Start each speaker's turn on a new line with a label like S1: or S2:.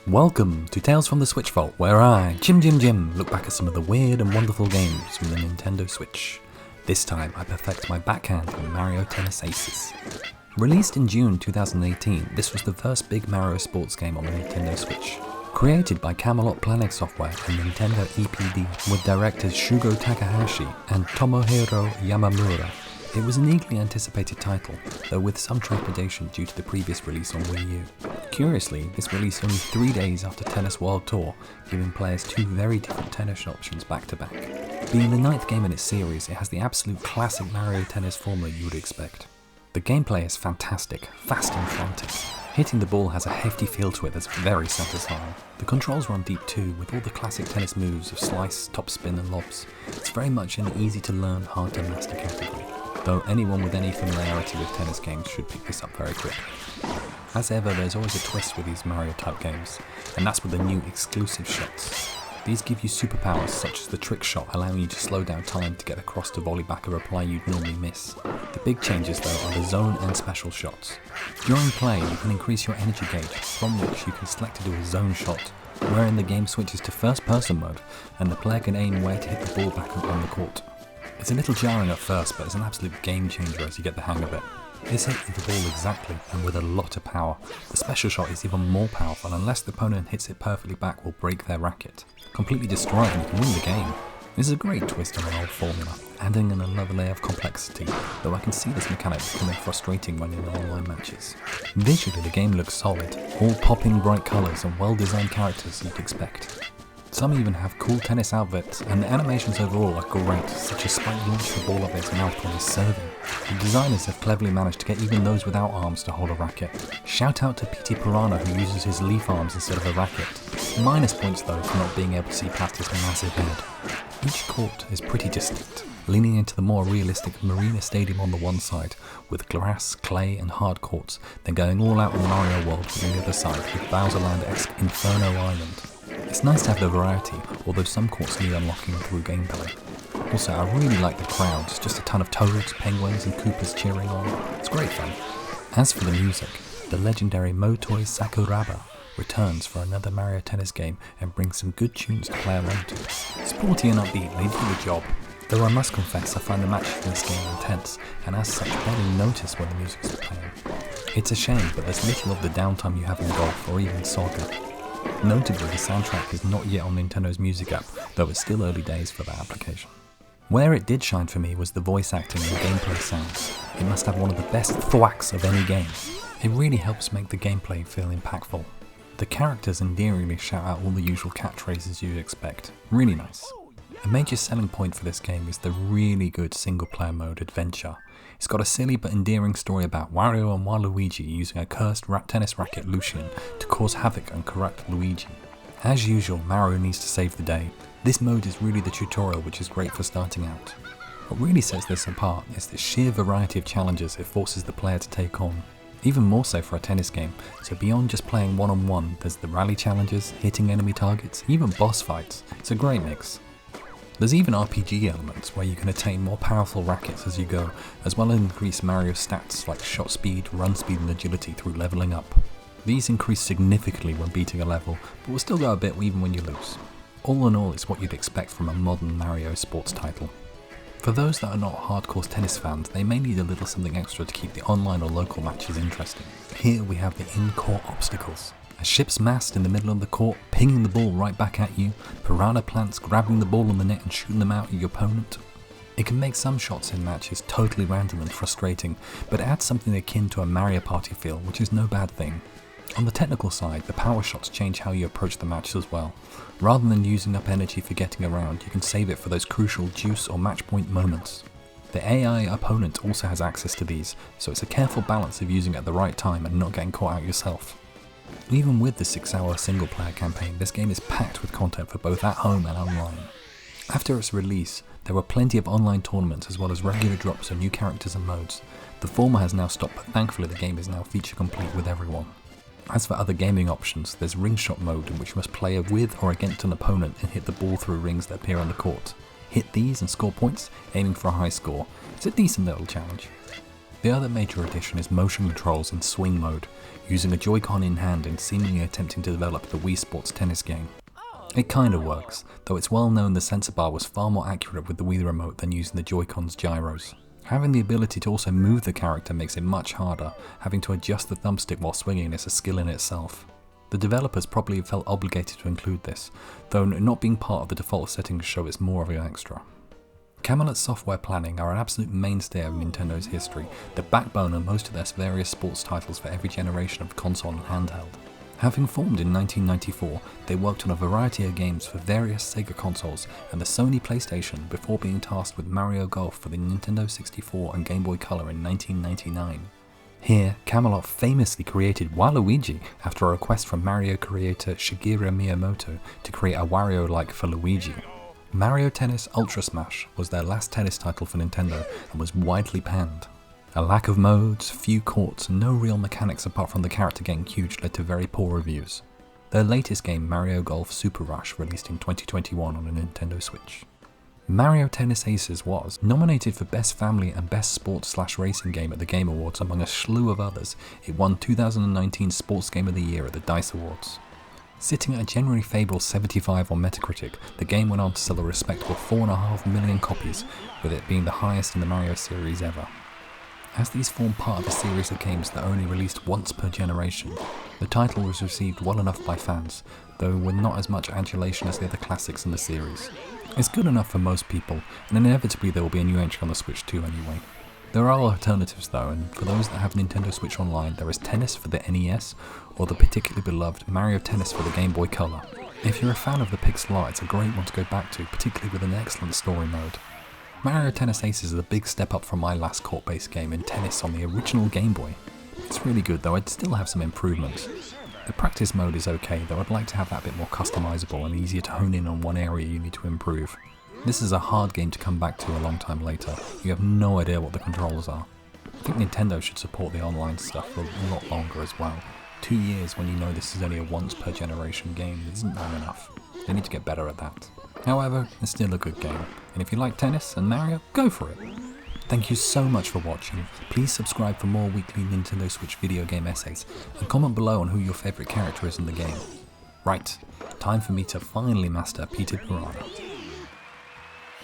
S1: Welcome to Tales from the Switch Vault, where I, Jim, look back at some of the weird and wonderful games from the Nintendo Switch. This time I perfect my backhand in Mario Tennis Aces. Released in June 2018, this was the first big Mario sports game on the Nintendo Switch. Created by Camelot Planning Software and Nintendo EPD with directors Shugo Takahashi and Tomohiro Yamamura, it was an eagerly anticipated title, though with some trepidation due to the previous release on Wii U. Curiously, this released only 3 days after Tennis World Tour, giving players two very different tennis options back to back. Being the 9th game in its series, it has the absolute classic Mario Tennis formula you would expect. The gameplay is fantastic, fast and frantic. Hitting the ball has a hefty feel to it that's very satisfying. The controls run deep too, with all the classic tennis moves of slice, topspin and lobs. It's very much in the easy to learn, hard to master category, though anyone with any familiarity with tennis games should pick this up very quickly. As ever, there's always a twist with these Mario type games, and that's with the new exclusive shots. These give you superpowers such as the trick shot, allowing you to slow down time to get across to volley back a reply you'd normally miss. The big changes though are the zone and special shots. During play, you can increase your energy gauge, from which you can select to do a zone shot, wherein the game switches to first person mode, and the player can aim where to hit the ball back on the court. It's a little jarring at first, but it's an absolute game changer as you get the hang of it. This hits the ball exactly and with a lot of power. The special shot is even more powerful, unless the opponent hits it perfectly back will break their racket. Completely destroy it and you can win the game. This is a great twist on an old formula, adding in another layer of complexity, though I can see this mechanic becoming frustrating when in online matches. Visually the game looks solid, all popping bright colours and well designed characters you'd expect. Some even have cool tennis outfits, and the animations overall are great, such as Spike launching the ball up his mouth while he's serving. The designers have cleverly managed to get even those without arms to hold a racket. Shout out to P.T. Piranha, who uses his leaf arms instead of a racket. Minus points though for not being able to see past his massive head. Each court is pretty distinct, leaning into the more realistic Marina Stadium on the one side, with grass, clay and hard courts, then going all out on Mario World on the other side with Bowserland-esque Inferno Island. It's nice to have the variety, although some courts need unlocking through gameplay. Also, I really like the crowds, just a ton of toads, penguins and Koopas cheering on. It's great fun. As for the music, the legendary Motoi Sakuraba returns for another Mario Tennis game and brings some good tunes to play along to. Sporty and upbeat, they do the job. Though I must confess I find the matches in this game intense, and as such barely notice when the music's playing. It's a shame, but there's little of the downtime you have in golf or even soccer. Notably, the soundtrack is not yet on Nintendo's music app, though it's still early days for that application. Where it did shine for me was the voice acting and gameplay sounds. It must have one of the best thwacks of any game. It really helps make the gameplay feel impactful. The characters endearingly shout out all the usual catchphrases you'd expect. Really nice. A major selling point for this game is the really good single-player mode adventure. It's got a silly but endearing story about Wario and Waluigi using a cursed tennis racket Lucian to cause havoc and corrupt Luigi. As usual, Mario needs to save the day. This mode is really the tutorial, which is great for starting out. What really sets this apart is the sheer variety of challenges it forces the player to take on. Even more so for a tennis game, so beyond just playing one-on-one, there's the rally challenges, hitting enemy targets, even boss fights. It's a great mix. There's even RPG elements where you can attain more powerful rackets as you go, as well as increase Mario's stats like shot speed, run speed and agility through leveling up. These increase significantly when beating a level, but will still go a bit even when you lose. All in all, it's what you'd expect from a modern Mario sports title. For those that are not hardcore tennis fans, they may need a little something extra to keep the online or local matches interesting. Here we have the in-court obstacles. A ship's mast in the middle of the court, pinging the ball right back at you, piranha plants grabbing the ball on the net and shooting them out at your opponent. It can make some shots in matches totally random and frustrating, but it adds something akin to a Mario Party feel, which is no bad thing. On the technical side, the power shots change how you approach the match as well. Rather than using up energy for getting around, you can save it for those crucial juice or match point moments. The AI opponent also has access to these, so it's a careful balance of using it at the right time and not getting caught out yourself. Even with the 6-hour single-player campaign, this game is packed with content for both at home and online. After its release, there were plenty of online tournaments as well as regular drops of new characters and modes. The former has now stopped, but thankfully the game is now feature complete with everyone. As for other gaming options, there's ring shot mode in which you must play with or against an opponent and hit the ball through rings that appear on the court. Hit these and score points, aiming for a high score. It's a decent little challenge. The The other major addition is motion controls in swing mode, using a Joy-Con in hand and seemingly attempting to develop the Wii Sports tennis game. It kinda works, though it's well known the sensor bar was far more accurate with the Wii remote than using the Joy-Con's gyros. Having the ability to also move the character makes it much harder, having to adjust the thumbstick while swinging is a skill in itself. The developers probably felt obligated to include this, though not being part of the default settings show it's more of an extra. Camelot Software Planning are an absolute mainstay of Nintendo's history, the backbone of most of their various sports titles for every generation of console and handheld. Having formed in 1994, they worked on a variety of games for various Sega consoles and the Sony PlayStation before being tasked with Mario Golf for the Nintendo 64 and Game Boy Color in 1999. Here, Camelot famously created Waluigi after a request from Mario creator Shigeru Miyamoto to create a Wario-like for Luigi. Mario Tennis Ultra Smash was their last tennis title for Nintendo and was widely panned. A lack of modes, few courts, and no real mechanics apart from the character getting huge led to very poor reviews. Their latest game, Mario Golf Super Rush, released in 2021 on a Nintendo Switch. Mario Tennis Aces was nominated for Best Family and Best Sports/Racing Game at the Game Awards among a slew of others. It won 2019 Sports Game of the Year at the DICE Awards. Sitting at a generally favourable 75 on Metacritic, the game went on to sell a respectable 4.5 million copies, with it being the highest in the Mario series ever. As these form part of a series of games that are only released once per generation, the title was received well enough by fans, though with not as much adulation as the other classics in the series. It's good enough for most people, and inevitably there will be a new entry on the Switch too anyway. There are alternatives though, and for those that have Nintendo Switch Online, there is Tennis for the NES, or the particularly beloved Mario Tennis for the Game Boy Color. If you're a fan of the pixel art, it's a great one to go back to, particularly with an excellent story mode. Mario Tennis Aces is a big step up from my last court-based game in tennis on the original Game Boy. It's really good though, I'd still have some improvements. The practice mode is okay, though I'd like to have that a bit more customizable and easier to hone in on one area you need to improve. This is a hard game to come back to a long time later. You have no idea what the controls are. I think Nintendo should support the online stuff for a lot longer as well. 2 years when you know this is only a once per generation game isn't long enough. They need to get better at that. However, it's still a good game, and if you like tennis and Mario, go for it! Thank you so much for watching. Please subscribe for more weekly Nintendo Switch video game essays, and comment below on who your favourite character is in the game. Right, time for me to finally master Peter Piranha.